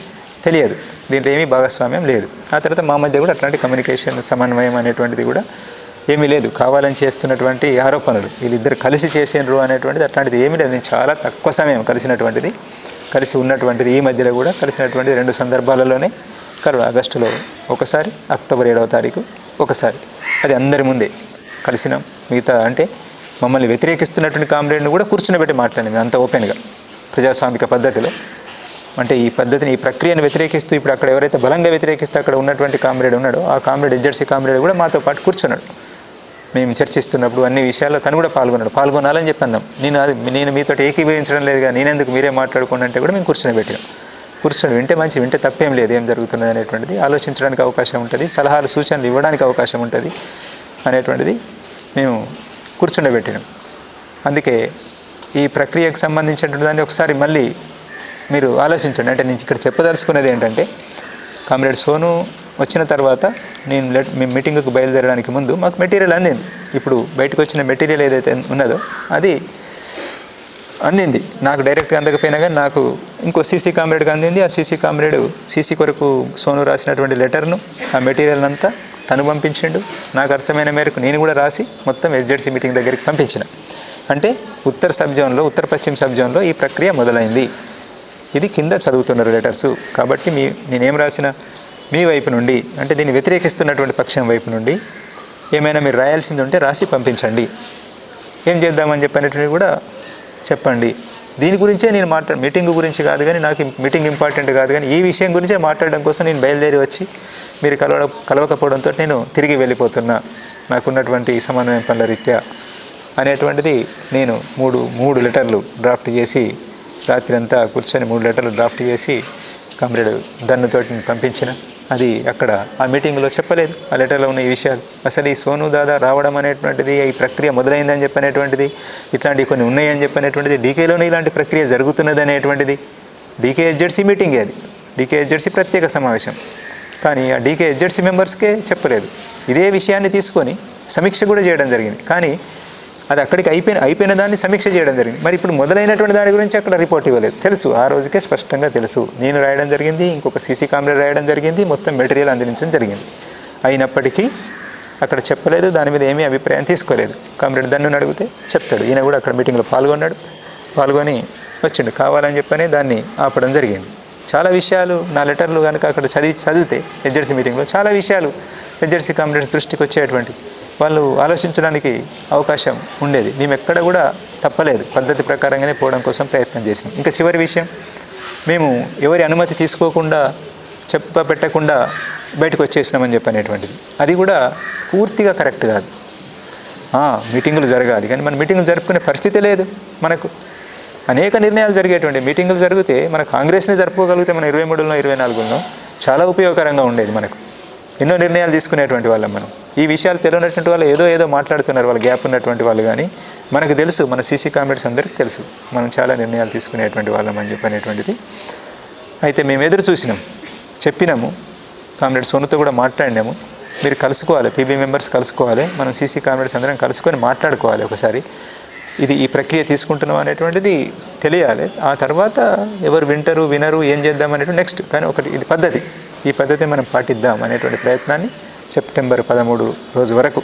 తెలియదు, దీంట్లో ఏమీ భాగస్వామ్యం లేదు. ఆ తర్వాత మా మధ్య కూడా అట్లాంటి కమ్యూనికేషన్ సమన్వయం అనేటువంటిది కూడా ఏమీ లేదు. కావాలని చేస్తున్నటువంటి ఆరోపణలు, వీళ్ళిద్దరు కలిసి చేసినారు అనేటువంటిది అట్లాంటిది ఏమీ లేదు. నేను చాలా తక్కువ సమయం కలిసి ఉన్నటువంటిది, ఈ మధ్యలో కూడా కలిసినటువంటి 2 సందర్భాలలోనే ఆగస్టులో ఒకసారి, అక్టోబర్ 7వ తారీఖు ఒకసారి, అది అందరి ముందే కలిసినాం. మిగతా అంటే మమ్మల్ని వ్యతిరేకిస్తున్నటువంటి కామ్రేడ్ని కూడా కూర్చునిపెట్టి మాట్లాడింది అంత ఓపెన్గా ప్రజాస్వామిక పద్ధతిలో. అంటే ఈ పద్ధతిని, ఈ ప్రక్రియను వ్యతిరేకిస్తూ ఇప్పుడు అక్కడ ఎవరైతే బలంగా వ్యతిరేకిస్తూ అక్కడ ఉన్నటువంటి కామ్రేడ్ ఉన్నాడో ఆ కామ్రేడ్, ఎస్జెడ్సీ కామ్రేడ్ కూడా మాతో పాటు కూర్చున్నాడు. మేము చర్చిస్తున్నప్పుడు అన్ని విషయాల్లో తను కూడా పాల్గొనాలని చెప్పాను. నేను మీతో ఏకీభవించడం లేదుగా, నేనెందుకు మీరే మాట్లాడుకోండి అంటే కూడా మేము కూర్చొని వింటే మంచి, వింటే తప్పేం లేదు, ఏం జరుగుతున్నది అనేటువంటిది ఆలోచించడానికి అవకాశం ఉంటుంది, సలహాలు సూచనలు ఇవ్వడానికి అవకాశం ఉంటుంది అనేటువంటిది మేము కూర్చుండబెట్టినాం. అందుకే ఈ ప్రక్రియకు సంబంధించినటువంటి దాన్ని ఒకసారి మళ్ళీ మీరు ఆలోచించండి. అంటే నేను ఇక్కడ చెప్పదలుచుకున్నది ఏంటంటే, కామ్రేడ్ సోను వచ్చిన తర్వాత మేము మీటింగ్కు బయలుదేరడానికి ముందు మాకు మెటీరియల్ అందింది. ఇప్పుడు బయటకు వచ్చిన మెటీరియల్ ఏదైతే ఉన్నదో అది అందింది. నాకు డైరెక్ట్గా అందకపోయినా కానీ నాకు ఇంకో సీసీ కామ్రేడ్కి అందింది. ఆ సీసీ కొరకు సోను రాసినటువంటి లెటర్ను, ఆ మెటీరియల్ అంతా తను పంపించిండు. నాకు అర్థమైన మేరకు నేను కూడా రాసి మొత్తం ఎస్జెడ్సీ మీటింగ్ దగ్గరికి పంపించిన. అంటే ఉత్తర పశ్చిమ సబ్ జోన్లో ఈ ప్రక్రియ మొదలైంది. ఇది కింద చదువుతున్నారు లెటర్సు. కాబట్టి నేనేం రాసిన మీ వైపు నుండి, అంటే దీన్ని వ్యతిరేకిస్తున్నటువంటి పక్షం వైపు నుండి ఏమైనా మీరు రాయాల్సింది ఉంటే రాసి పంపించండి, ఏం చేద్దామని చెప్పినటువంటి కూడా చెప్పండి. దీని గురించే నేను మీటింగ్ గురించి కాదు కానీ నాకు మీటింగ్ ఇంపార్టెంట్ కాదు కానీ ఈ విషయం గురించే మాట్లాడడం కోసం నేను బయలుదేరి వచ్చి మీరు కలవకపోవడంతో నేను తిరిగి వెళ్ళిపోతున్నా నాకున్నటువంటి సమన్వయం పనుల రీత్యా అనేటువంటిది నేను మూడు లెటర్లు డ్రాఫ్ట్ చేసి రాత్రి అంతా కూర్చొని 3 లెటర్లు డ్రాఫ్ట్ చేసి కామ్రేడ్ దన్నుతోటి పంపించిన. అది అక్కడ ఆ మీటింగ్లో చెప్పలేదు ఆ లెటర్లో ఉన్న ఈ విషయాలు. అసలు ఈ సోను దాదా రావడం అనేటువంటిది ఈ ప్రక్రియ మొదలైందని చెప్పనేటువంటిది ఇట్లాంటివి కొన్ని ఉన్నాయని చెప్పనేటువంటిది డీకేలోనే ఇలాంటి ప్రక్రియ జరుగుతున్నది అనేటువంటిది డీకేహెచ్జెడ్సీ మీటింగే అది డీకేహెచ్జెడ్సీ ప్రత్యేక సమావేశం. కానీ ఆ డీకేహెచ్జెడ్సీ మెంబర్స్కే చెప్పలేదు. ఇదే విషయాన్ని తీసుకొని సమీక్ష కూడా చేయడం జరిగింది. కానీ అది అక్కడికి అయిపోయిన దాన్ని సమీక్ష చేయడం జరిగింది. మరి ఇప్పుడు మొదలైనటువంటి దాని గురించి అక్కడ రిపోర్ట్ ఇవ్వలేదు. తెలుసు ఆ రోజుకే స్పష్టంగా తెలుసు. నేను రాయడం జరిగింది, ఇంకొక సీసీ కామ్రేడ్ రాయడం జరిగింది, మొత్తం మెటీరియల్ అందించడం జరిగింది. అయినప్పటికీ అక్కడ చెప్పలేదు, దాని మీద ఏమీ అభిప్రాయం తీసుకోలేదు. కామ్రేడ్ దన్నుని అడిగితే చెప్తాడు. ఈయన కూడా అక్కడ మీటింగ్లో పాల్గొని వచ్చిండు. కావాలని చెప్పని దాన్ని ఆపడం జరిగింది. చాలా విషయాలు నా లెటర్లు కనుక అక్కడ చదివితే హెచ్జెడ్సీ మీటింగ్లో చాలా విషయాలు హెచ్జెడ్సీ కామ్రేడ్స్ దృష్టికి వచ్చేటువంటి వాళ్ళు ఆలోచించడానికి అవకాశం ఉండేది. మేము ఎక్కడ కూడా తప్పలేదు, పద్ధతి ప్రకారంగానే పోవడం కోసం ప్రయత్నం చేసాం. ఇంకా చివరి విషయం, మేము ఎవరి అనుమతి తీసుకోకుండా పెట్టకుండా బయటకు వచ్చేసినామని చెప్పనేటువంటిది అది కూడా పూర్తిగా కరెక్ట్ కాదు. మీటింగులు జరగాలి కానీ మన మీటింగులు జరుపుకునే పరిస్థితి లేదు. మనకు అనేక నిర్ణయాలు జరిగేటువంటి మీటింగులు జరిగితే మన కాంగ్రెస్ని జరుపుకోగలిగితే మన 23లో 24లో చాలా ఉపయోగకరంగా ఉండేది. మనకు ఎన్నో నిర్ణయాలు తీసుకునేటువంటి వాళ్ళం మనం. ఈ విషయాలు తెలియనటువంటి వాళ్ళు ఏదో మాట్లాడుతున్నారు, వాళ్ళు గ్యాప్ ఉన్నటువంటి వాళ్ళు. కానీ మనకు తెలుసు, మన సీసీ కామ్రేడ్స్ అందరికీ తెలుసు మనం చాలా నిర్ణయాలు తీసుకునేటువంటి వాళ్ళం అని చెప్పనేటువంటిది. అయితే మేము ఎదురు చూసినాం, చెప్పినాము, కామ్రేడ్ సోనుతో కూడా మాట్లాడినాము. మీరు కలుసుకోవాలి, పీబీ మెంబర్స్ కలుసుకోవాలి, మనం సీసీ కామ్రేడ్స్ అందరం కలుసుకొని మాట్లాడుకోవాలి ఒకసారి. ఈ ప్రక్రియ తీసుకుంటున్నాం అనేటువంటిది తెలియాలి. ఆ తర్వాత ఎవరు వినరు ఏం చేద్దాం అనేటువంటి నెక్స్ట్. కానీ ఒకటి ఇది పద్ధతి, ఈ పద్ధతి మనం పాటిద్దాం అనేటువంటి ప్రయత్నాన్ని సెప్టెంబర్ 13 రోజు వరకు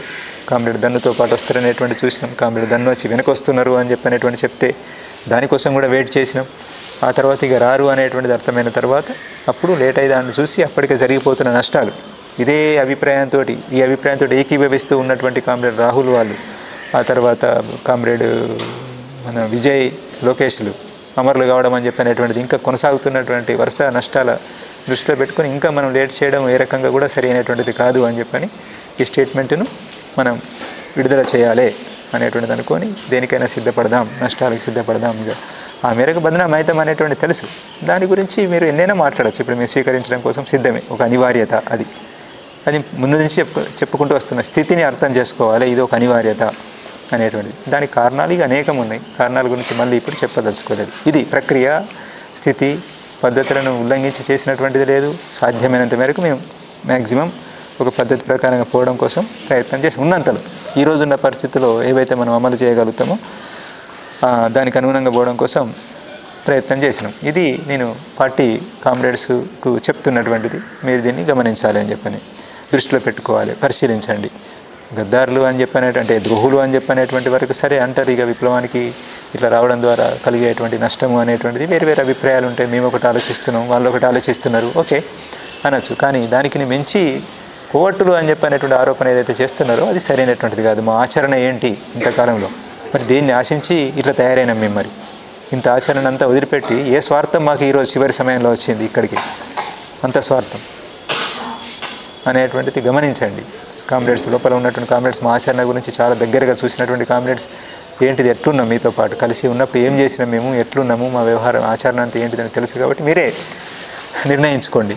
కామ్రేడ్ దన్నుతో పాటు వస్తారనేటువంటి చూసినాం. కామ్రేడ్ దన్ను వచ్చి వెనకొస్తున్నారు అని చెప్పనేటువంటి చెప్తే దానికోసం కూడా వెయిట్ చేసినాం. ఆ తర్వాత ఇక రారు అనేటువంటిది అర్థమైన తర్వాత అప్పుడు లేట్ అయ్యి దాన్ని చూసి అప్పటికే జరిగిపోతున్న నష్టాలు ఈ అభిప్రాయంతో ఏకీభవిస్తూ ఉన్నటువంటి కామ్రేడ్ రాహుల్ వాళ్ళు, ఆ తర్వాత కామ్రేడ్ మన విజయ్ లోకేష్లు అమరులు కావడం అని చెప్పనేటువంటిది ఇంకా కొనసాగుతున్నటువంటి వరుస నష్టాల దృష్టిలో పెట్టుకొని ఇంకా మనం లేట్ చేయడం ఏ రకంగా కూడా సరి అయినటువంటిది కాదు అని చెప్పని ఈ స్టేట్మెంట్ను మనం విడుదల చేయాలి అనేటువంటిది అనుకొని దేనికైనా సిద్ధపడదాం, నష్టాలకు సిద్ధపడదాం. ఇక ఆ మేరకు బదనాం అవుతాం అనేటువంటి తెలుసు. దాని గురించి మీరు ఎన్నైనా మాట్లాడచ్చు. ఇప్పుడు మేము స్వీకరించడం కోసం సిద్ధమే, ఒక అనివార్యత. అది ముందు నుంచి చెప్పుకుంటూ వస్తున్న స్థితిని అర్థం చేసుకోవాలి. ఇది ఒక అనివార్యత అనేటువంటిది. దానికి కారణాలు ఇక అనేకం ఉన్నాయి. కారణాల గురించి మళ్ళీ ఇప్పుడు చెప్పదలుచుకోలేదు. ఇది ప్రక్రియ, స్థితి, పద్ధతులను ఉల్లంఘించి చేసినటువంటిది లేదు. సాధ్యమైనంత మేరకు మేము మ్యాక్సిమం ఒక పద్ధతి ప్రకారంగా పోవడం కోసం ప్రయత్నం చేసి ఉన్నంతలో ఈ రోజున్న పరిస్థితుల్లో ఏవైతే మనం అమలు చేయగలుగుతామో దానికి అనుగుణంగా పోవడం కోసం ప్రయత్నం చేసినాం. ఇది నేను పార్టీ కామ్రేడ్స్కు చెప్తున్నటువంటిది. మీరు దీన్ని గమనించాలి అని చెప్పని దృష్టిలో పెట్టుకోవాలి, పరిశీలించండి. గద్దారులు అని చెప్పనేటువంటి ద్రోహులు అని చెప్పనేటువంటి వరకు సరే అంటారు. ఇక విప్లవానికి ఇట్లా రావడం ద్వారా కలిగేటువంటి నష్టము అనేటువంటిది వేరు అభిప్రాయాలు ఉంటాయి. మేము ఒకటి ఆలోచిస్తున్నాం, వాళ్ళు ఒకటి ఆలోచిస్తున్నారు, ఓకే అనొచ్చు. కానీ దానికి మించి కోవట్టులు అని చెప్పనేటువంటి ఆరోపణ ఏదైతే చేస్తున్నారో అది సరైనటువంటిది కాదు. మా ఆచరణ ఏంటి ఇంతకాలంలో, మరి దేన్ని ఆశించి ఇట్లా తయారైనాం మేము? మరి ఇంత ఆచరణ అంతా వదిలిపెట్టి ఏ స్వార్థం మాకు ఈరోజు చివరి సమయంలో వచ్చింది ఇక్కడికి? అంత స్వార్థం అనేటువంటిది గమనించండి. కామ్రేడ్స్ లోపల ఉన్నటువంటి కామ్రేడ్స్ మా ఆచరణ గురించి చాలా దగ్గరగా చూసినటువంటి కామ్రేడ్స్ ఏంటిది, ఎట్లున్నాం, మీతో పాటు కలిసి ఉన్నప్పుడు ఏం చేసినాం, మేము ఎట్లున్నాము, మా వ్యవహారం ఆచరణ అంతా ఏంటిదని తెలుసు. కాబట్టి మీరే నిర్ణయించుకోండి,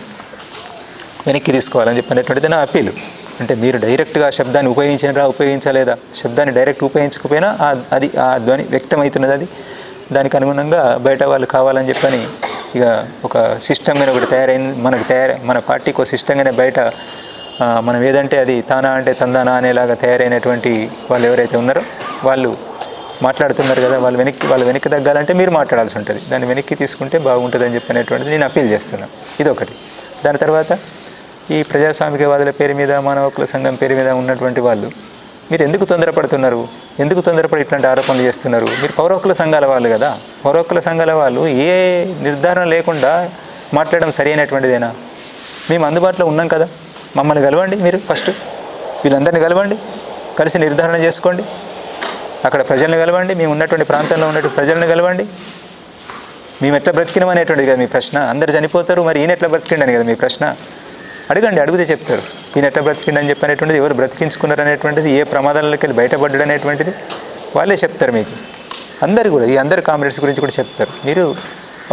వెనక్కి తీసుకోవాలని చెప్పినటువంటిది నా అప్పీలు. అంటే మీరు డైరెక్ట్గా శబ్దాన్ని ఉపయోగించలేదా, శబ్దాన్ని డైరెక్ట్ ఉపయోగించకపోయినా అది ఆ ధ్వని వ్యక్తమవుతున్నది. దానికి అనుగుణంగా బయట వాళ్ళు కావాలని చెప్పని ఇక ఒక సిస్టమ్గానే ఒకటి తయారైంది. మన పార్టీకి ఒక సిస్టంగానే బయట మనం ఏదంటే అది తానా అంటే తందానా అనేలాగా తయారైనటువంటి వాళ్ళు ఎవరైతే ఉన్నారో వాళ్ళు మాట్లాడుతున్నారు కదా, వాళ్ళు వెనక్కి తగ్గాలంటే మీరు మాట్లాడాల్సి ఉంటుంది. దాన్ని వెనక్కి తీసుకుంటే బాగుంటుంది అని చెప్పినటువంటిది నేను అప్పీల్ చేస్తున్నాను. ఇదొకటి. దాని తర్వాత ఈ ప్రజాస్వామికవాదుల పేరు మీద, మానవ హక్కుల సంఘం పేరు మీద ఉన్నటువంటి వాళ్ళు మీరు ఎందుకు తొందరపడుతున్నారు, ఎందుకు తొందరపడి ఇట్లాంటి ఆరోపణలు చేస్తున్నారు? మీరు పౌర హక్కుల సంఘాల వాళ్ళు కదా, పౌర హక్కుల సంఘాల వాళ్ళు ఏ నిర్ధారణ లేకుండా మాట్లాడడం సరి అయినటువంటిదేనా? మేము అందుబాటులో ఉన్నాం కదా, మమ్మల్ని కలవండి, మీరు ఫస్ట్ వీళ్ళందరినీ కలవండి, కలిసి నిర్ధారణ చేసుకోండి, అక్కడ ప్రజలను కలవండి, మేము ఉన్నటువంటి ప్రాంతంలో ఉన్నటువంటి ప్రజలను కలవండి, మేము ఎట్లా బ్రతికినాం అనేటువంటిది కదా మీ ప్రశ్న. అందరు చనిపోతారు, మరి ఈయన ఎట్లా బ్రతికిండని కదా మీ ప్రశ్న. అడగండి, అడిగితే చెప్తారు. ఈయన ఎట్లా బ్రతికిండని చెప్పనేటువంటిది, ఎవరు బ్రతికించుకున్నారు అనేటువంటిది, ఏ ప్రమాదాలకి వెళ్ళి బయటపడ్డాడు అనేటువంటిది వాళ్ళే చెప్తారు మీకు. అందరు కూడా, ఈ అందరు కామ్రేడ్స్ గురించి కూడా చెప్తారు. మీరు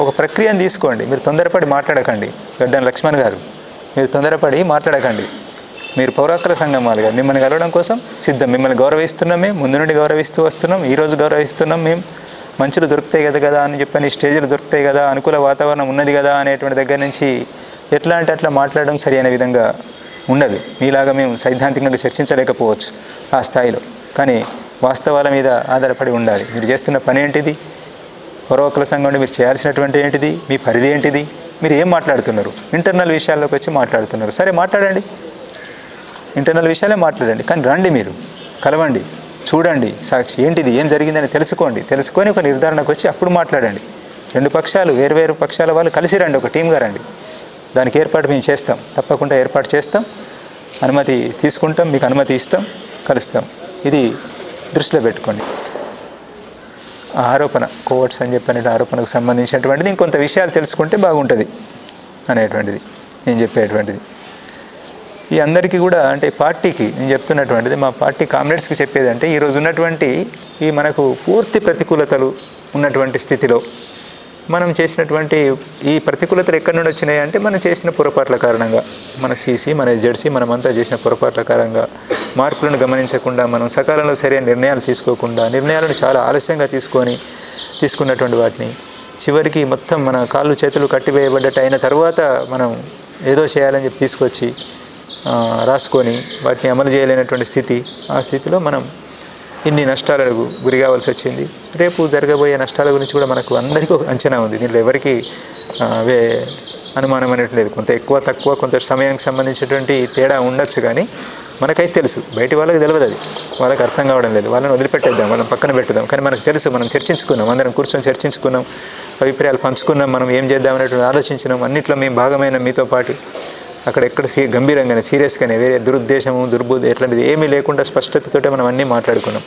ఒక ప్రక్రియను తీసుకోండి. మీరు తొందరపడి మాట్లాడకండి. గడ్డం లక్ష్మణ్ గారు, మీరు తొందరపడి మాట్లాడకండి. మీరు పౌర హక్కుల సంఘం వాళ్ళుగా మిమ్మల్ని కలవడం కోసం సిద్ధం. మిమ్మల్ని గౌరవిస్తున్నాం, మేము ముందు నుండి గౌరవిస్తూ వస్తున్నాం, ఈరోజు గౌరవిస్తున్నాం. మేము మంచులు దొరుకుతాయి కదా అని చెప్పని, స్టేజ్లు దొరుకుతాయి కదా, అనుకూల వాతావరణం ఉన్నది కదా అనేటువంటి దగ్గర నుంచి ఎట్లా అంటే అట్లా మాట్లాడడం సరి అయిన విధంగా ఉండదు. మీలాగా మేము సైద్ధాంతికంగా చర్చించలేకపోవచ్చు ఆ స్థాయిలో, కానీ వాస్తవాల మీద ఆధారపడి ఉండాలి. మీరు చేస్తున్న పని ఏంటిది, పౌర హక్కుల సంఘం మీరు చేయాల్సినటువంటి ఏంటిది, మీ పరిధి ఏంటిది, మీరు ఏం మాట్లాడుతున్నారు, ఇంటర్నల్ విషయాల్లోకి వచ్చి మాట్లాడుతున్నారు. సరే మాట్లాడండి, ఇంటర్నల్ విషయాలే మాట్లాడండి, కానీ రండి, మీరు కలవండి, చూడండి, సాక్షి ఏంటిది, ఏం జరిగిందని తెలుసుకొని ఒక నిర్ధారణకు వచ్చి అప్పుడు మాట్లాడండి. రెండు పక్షాలు, వేరువేరు పక్షాల వాళ్ళు కలిసి రండి, ఒక టీమ్గా రండి. దానికి ఏర్పాటు మేము చేస్తాం, తప్పకుండా ఏర్పాటు చేస్తాం, అనుమతి తీసుకుంటాం, మీకు అనుమతి ఇస్తాం, కలుస్తాం. ఇది దృష్టిలో పెట్టుకోండి. ఆ ఆరోపణ కోవర్ట్స్ అని చెప్పిన ఆరోపణకు సంబంధించినటువంటిది ఇంకొంత విషయాలు తెలుసుకుంటే బాగుంటుంది అనేటువంటిది నేను చెప్పేటువంటిది. ఈ అందరికీ కూడా అంటే పార్టీకి నేను చెప్తున్నటువంటిది, మా పార్టీ కామ్రేడ్స్కి చెప్పేది అంటే, ఈరోజు ఉన్నటువంటి ఈ మనకు పూర్తి ప్రతికూలతలు ఉన్నటువంటి స్థితిలో మనం చేసినటువంటి ఈ ప్రతికూలతలు ఎక్కడి నుండి వచ్చినాయి అంటే, మనం చేసిన పొరపాట్ల కారణంగా, మన సీసీ, మన జెడ్సీ, మనమంతా చేసిన పొరపాట్ల కారణంగా, మార్పులను గమనించకుండా, మనం సకాలంలో సరైన నిర్ణయాలు తీసుకోకుండా, నిర్ణయాలను చాలా ఆలస్యంగా తీసుకున్నటువంటి వాటిని చివరికి మొత్తం మన కాళ్ళు చేతులు కట్టివేయబడ్డట్టు అయిన తర్వాత మనం ఏదో చేయాలని చెప్పి తీసుకొచ్చి రాసుకొని వాటిని అమలు చేయలేనటువంటి స్థితి, ఆ స్థితిలో మనం ఇన్ని నష్టాలకు గురి కావాల్సి వచ్చింది. రేపు జరగబోయే నష్టాల గురించి కూడా మనకు అందరికీ ఒక అంచనా ఉంది. దీంట్లో ఎవరికి అనుమానం అనేది లేదు. కొంత ఎక్కువ తక్కువ, కొంత సమయానికి సంబంధించినటువంటి తేడా ఉండొచ్చు, కానీ మనకైతే తెలుసు. బయటి వాళ్ళకి తెలియదు, అది వాళ్ళకి అర్థం కావడం లేదు. వాళ్ళని వదిలిపెట్టేద్దాం, వాళ్ళని పక్కన పెట్టుదాం. కానీ మనకు తెలుసు, మనం చర్చించుకున్నాం, అందరం కూర్చొని చర్చించుకున్నాం, అభిప్రాయాలు పంచుకున్నాం, మనం ఏం చేద్దామనేటువంటి ఆలోచించినాం. అన్నింటిలో మేము భాగమైన మీతో పాటు అక్కడ ఎక్కడ గంభీరంగానే, సీరియస్గానే, వేరే దురుద్దేశము, దుర్బుద్ధి ఎట్లాంటిది ఏమీ లేకుండా స్పష్టతతోటే మనం అన్నీ మాట్లాడుకున్నాం.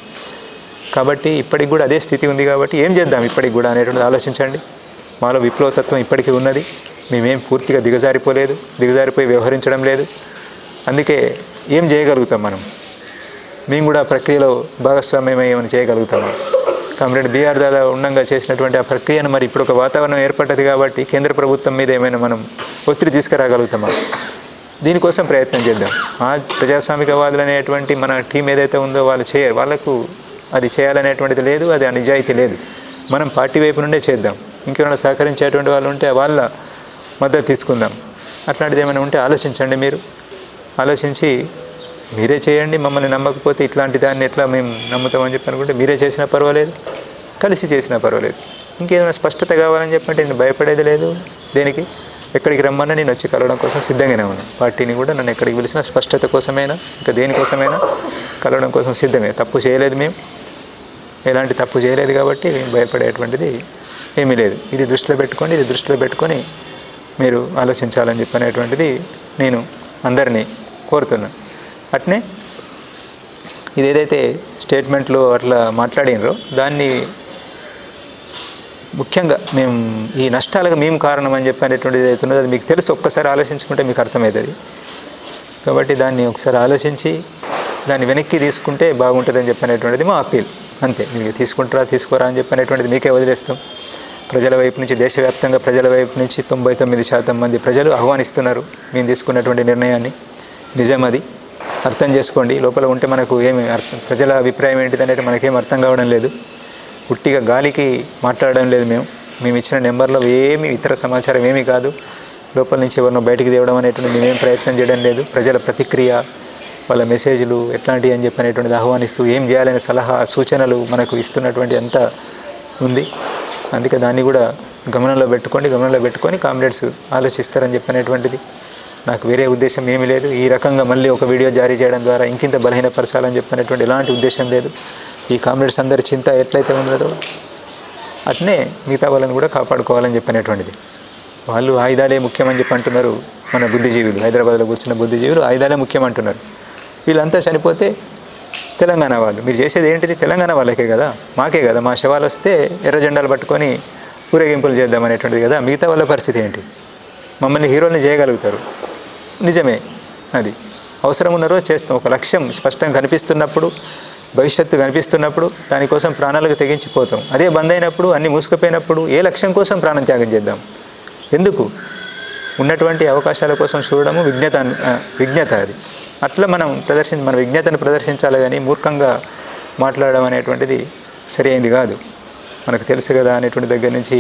కాబట్టి ఇప్పటికి కూడా అదే స్థితి ఉంది. కాబట్టి ఏం చేద్దాం ఇప్పటికి కూడా అనేటువంటిది ఆలోచించండి. మాలో విప్లవతత్వం ఇప్పటికీ ఉన్నది. మేమేం పూర్తిగా దిగజారిపోయి వ్యవహరించడం లేదు. అందుకే ఏం చేయగలుగుతాం మేము కూడా ప్రక్రియలో భాగస్వామ్యం ఏమైనా చేయగలుగుతామా? కామ్రేడ్ బిఆర్ దాదా ఉండంగా చేసినటువంటి ఆ ప్రక్రియను మరి ఇప్పుడు ఒక వాతావరణం ఏర్పడ్డది కాబట్టి కేంద్ర ప్రభుత్వం మీద ఏమైనా మనం ఒత్తిడి తీసుకురాగలుగుతామా? దీనికోసం ప్రయత్నం చేద్దాం. ఆ ప్రజాస్వామికవాదులు అనేటువంటి మన టీం ఏదైతే ఉందో వాళ్ళు చేయరు, వాళ్ళకు అది చేయాలనేటువంటిది లేదు, అది ఆ నిజాయితీ లేదు. మనం పార్టీ వైపు నుండే చేద్దాం. ఇంకేమైనా సహకరించేటువంటి వాళ్ళు ఉంటే వాళ్ళ మద్దతు తీసుకుందాం. అట్లాంటిది ఏమైనా ఉంటే ఆలోచించండి. మీరు ఆలోచించి మీరే చేయండి. మమ్మల్ని నమ్మకపోతే ఇట్లాంటి దాన్ని ఎట్లా మేము నమ్ముతామని చెప్పి అనుకుంటే మీరే చేసినా పర్వాలేదు, కలిసి చేసినా పర్వాలేదు. ఇంకేదైనా స్పష్టత కావాలని చెప్పంటే నేను భయపడేది లేదు. దేనికి ఎక్కడికి రమ్మన్నా నేను వచ్చి కలవడం కోసం సిద్ధంగానే ఉన్నాను. పార్టీని కూడా నన్ను ఎక్కడికి పిలిచినా స్పష్టత కోసమైనా ఇంకా దేనికోసమైనా కలవడం కోసం సిద్ధమే. తప్పు చేయలేదు, మేము ఎలాంటి తప్పు చేయలేదు కాబట్టి మేము భయపడేటువంటిది ఏమీ లేదు. ఇది దృష్టిలో పెట్టుకొని మీరు ఆలోచించాలని చెప్పనేటువంటిది నేను అందరినీ కోరుతున్నాను. అట్నే ఇది ఏదైతే స్టేట్మెంట్లో అట్లా మాట్లాడినరో దాన్ని ముఖ్యంగా మేము ఈ నష్టాలకు మేము కారణం అని చెప్పనేటువంటిది ఏదైతే ఉన్నదో అది మీకు తెలుసు. ఒక్కసారి ఆలోచించుకుంటే మీకు అర్థమవుతుంది. కాబట్టి దాన్ని ఒకసారి ఆలోచించి దాన్ని వెనక్కి తీసుకుంటే బాగుంటుందని చెప్పనేటువంటిది మా అప్పీల్. అంతే. మీరు తీసుకుంటారా తీసుకోరా అని చెప్పనేటువంటిది మీకే వదిలేస్తాం. ప్రజల వైపు నుంచి, దేశవ్యాప్తంగా ప్రజల వైపు నుంచి 99% మంది ప్రజలు ఆహ్వానిస్తున్నారు మేము తీసుకున్నటువంటి నిర్ణయాన్ని. నిజం, అది అర్థం చేసుకోండి. లోపల ఉంటే మనకు ఏమి ప్రజల అభిప్రాయం ఏంటిది అనేది మనకేం అర్థం కావడం లేదు. పుట్టిగా గాలికి మాట్లాడడం లేదు. మేము ఇచ్చిన నెంబర్లో ఏమి ఇతర సమాచారం ఏమీ కాదు. లోపల నుంచి ఎవరినో బయటికి తేవడం అనేటువంటి మేమేం ప్రయత్నం చేయడం లేదు. ప్రజల ప్రతిక్రియ, వాళ్ళ మెసేజ్లు ఎట్లాంటివి అని చెప్పి అనేటువంటిది ఆహ్వానిస్తూ ఏం చేయాలనే సలహా సూచనలు మనకు ఇస్తున్నటువంటి అంత ఉంది. అందుకే దాన్ని కూడా గమనంలో పెట్టుకొని కామ్రేడ్స్ ఆలోచిస్తారని చెప్పనేటువంటిది నాకు వేరే ఉద్దేశం ఏమీ లేదు. ఈ రకంగా మళ్ళీ ఒక వీడియో జారీ చేయడం ద్వారా ఇంకింత బలహీనపరచాలని చెప్పినటువంటి ఎలాంటి ఉద్దేశం లేదు. ఈ కామ్రేడ్స్ అందరి చింత ఎట్లయితే ఉన్నదో అట్నే మిగతా వాళ్ళని కూడా కాపాడుకోవాలని చెప్పినటువంటిది. వాళ్ళు ఆయుధాలే ముఖ్యమని చెప్పి అంటున్నారు. మన బుద్ధిజీవులు, హైదరాబాద్లో కూర్చున్న బుద్ధిజీవులు ఆయుధాలే ముఖ్యమంటున్నారు. వీళ్ళంతా చనిపోతే తెలంగాణ వాళ్ళు, మీరు చేసేది ఏంటిది? తెలంగాణ వాళ్ళకే కదా, మాకే కదా. మా శవాలు వస్తే ఎర్ర జెండాలు పట్టుకొని ఊరేగింపులు చేద్దాం అనేటువంటిది కదా. మిగతా వాళ్ళ పరిస్థితి ఏంటి? మమ్మల్ని హీరోల్ని చేయగలుగుతారు, నిజమే. అది అవసరం ఉన్న రోజు చేస్తాం. ఒక లక్ష్యం స్పష్టంగా కనిపిస్తున్నప్పుడు, భవిష్యత్తు కనిపిస్తున్నప్పుడు దానికోసం ప్రాణాలకు తెగించిపోతాం. అదే బంద్ అయినప్పుడు, అన్నీ మూసుకుపోయినప్పుడు ఏ లక్ష్యం కోసం ప్రాణం త్యాగం చేద్దాం? ఎందుకు? ఉన్నటువంటి అవకాశాల కోసం చూడడము విజ్ఞత అది. అట్లా మనం మన విజ్ఞతను ప్రదర్శించాలి, కానీ మూర్ఖంగా మాట్లాడడం అనేటువంటిది సరి అయింది కాదు. మనకు తెలుసు కదా అనేటువంటి దగ్గర నుంచి,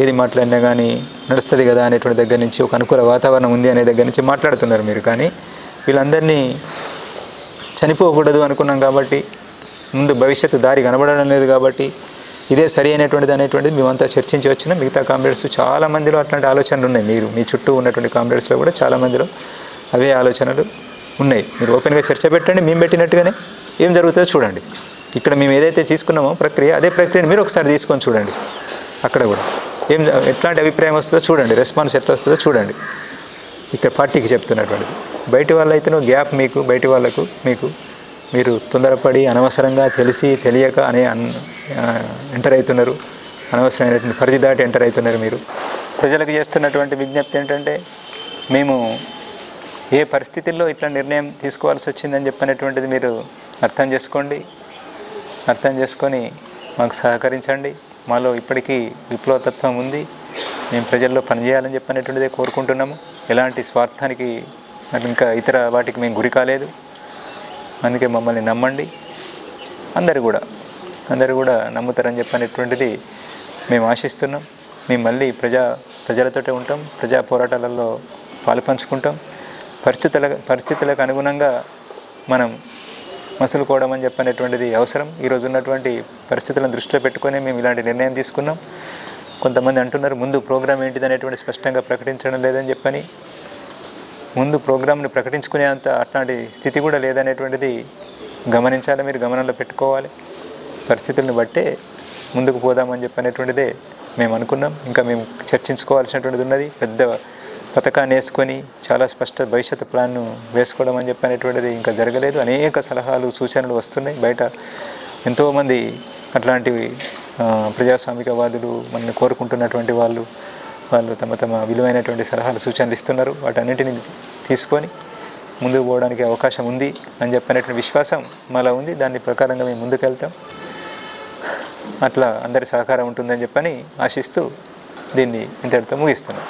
ఏది మాట్లాడినా కానీ నడుస్తుంది కదా అనేటువంటి దగ్గర నుంచి, ఒక అనుకూల వాతావరణం ఉంది అనే దగ్గర నుంచి మాట్లాడుతున్నారు మీరు. కానీ వీళ్ళందరినీ చనిపోకూడదు అనుకున్నాం కాబట్టి, ముందు భవిష్యత్తు దారి కనబడడం లేదు కాబట్టి, ఇదే సరి అయినటువంటిది అనేటువంటిది మేమంతా చర్చించి వచ్చిన మిగతా కామ్రేడ్స్ చాలా మందిలో అట్లాంటి ఆలోచనలు ఉన్నాయి. మీ చుట్టూ ఉన్నటువంటి కామ్రేడ్స్లో కూడా చాలా మందిలో అవే ఆలోచనలు ఉన్నాయి. మీరు ఓపెన్గా చర్చ పెట్టండి, మేము పెట్టినట్టుగానే ఏం జరుగుతుందో చూడండి. ఇక్కడ మేము ఏదైతే తీసుకున్నామో ప్రక్రియ, అదే ప్రక్రియను మీరు ఒకసారి తీసుకొని చూడండి. అక్కడ కూడా ఎట్లాంటి అభిప్రాయం వస్తుందో చూడండి, రెస్పాన్స్ ఎట్లా వస్తుందో చూడండి. ఇక్కడ పార్టీకి చెప్తున్నటువంటిది. బయటి వాళ్ళైతేనో గ్యాప్ మీకు, బయటి వాళ్ళకు మీకు, మీరు తొందరపడి అనవసరంగా తెలిసి తెలియక ఎంటర్ అవుతున్నారు. అనవసరమైనటువంటి పరిధి దాటి ఎంటర్ అవుతున్నారు. మీరు ప్రజలకు చేస్తున్నటువంటి విజ్ఞప్తి ఏంటంటే, మేము ఏ పరిస్థితుల్లో ఇట్లా నిర్ణయం తీసుకోవాల్సి వచ్చిందని చెప్పినటువంటిది మీరు అర్థం చేసుకోండి. అర్థం చేసుకొని మాకు సహకరించండి. మాలో ఇప్పటికీ విప్లవతత్వం ఉంది, మేము ప్రజల్లో పనిచేయాలని చెప్పినటువంటిదే కోరుకుంటున్నాము. ఎలాంటి స్వార్థానికి ఇంకా ఇతర వాటికి మేము గురి కాలేదు. అందుకే మమ్మల్ని నమ్మండి. అందరూ కూడా నమ్ముతారని చెప్పినటువంటిది మేము ఆశిస్తున్నాం. మేము మళ్ళీ ప్రజలతోటే ఉంటాం, ప్రజా పోరాటాలలో పాలు పంచుకుంటాం. పరిస్థితులకు అనుగుణంగా మనం మసులుకోవడం అని చెప్పినటువంటిది అవసరం. ఈరోజు ఉన్నటువంటి పరిస్థితులను దృష్టిలో పెట్టుకొని మేము ఇలాంటి నిర్ణయం తీసుకున్నాం. కొంతమంది అంటున్నారు ముందు ప్రోగ్రాం ఏంటిది అనేటువంటి స్పష్టంగా ప్రకటించడం లేదని చెప్పని. ముందు ప్రోగ్రాంని ప్రకటించుకునేంత అట్లాంటి స్థితి కూడా లేదనేటువంటిది గమనించాలి, మీరు గమనంలో పెట్టుకోవాలి. పరిస్థితులను బట్టే ముందుకు పోదామని చెప్పనేటువంటిదే మేము అనుకున్నాం. ఇంకా మేము చర్చించుకోవాల్సినటువంటిది ఉన్నది. పెద్ద పథకాన్ని వేసుకొని చాలా స్పష్ట భవిష్యత్తు ప్లాన్ను వేసుకోవడం అని చెప్పనేటువంటిది ఇంకా జరగలేదు. అనేక సలహాలు, సూచనలు వస్తున్నాయి. బయట ఎంతోమంది అట్లాంటివి ప్రజాస్వామికవాదులు మనల్ని కోరుకుంటున్నటువంటి వాళ్ళు తమ విలువైనటువంటి సలహాలు, సూచనలు ఇస్తున్నారు. వాటన్నిటిని తీసుకొని ముందుకు పోవడానికి అవకాశం ఉంది అని చెప్పినటువంటి విశ్వాసం మాలో ఉంది. దాని ప్రకారంగా మేము ముందుకెళ్తాం. అట్లా అందరి సహకారం ఉంటుందని చెప్పని ఆశిస్తూ దీన్ని ఇంతటితో ముగిస్తున్నాం.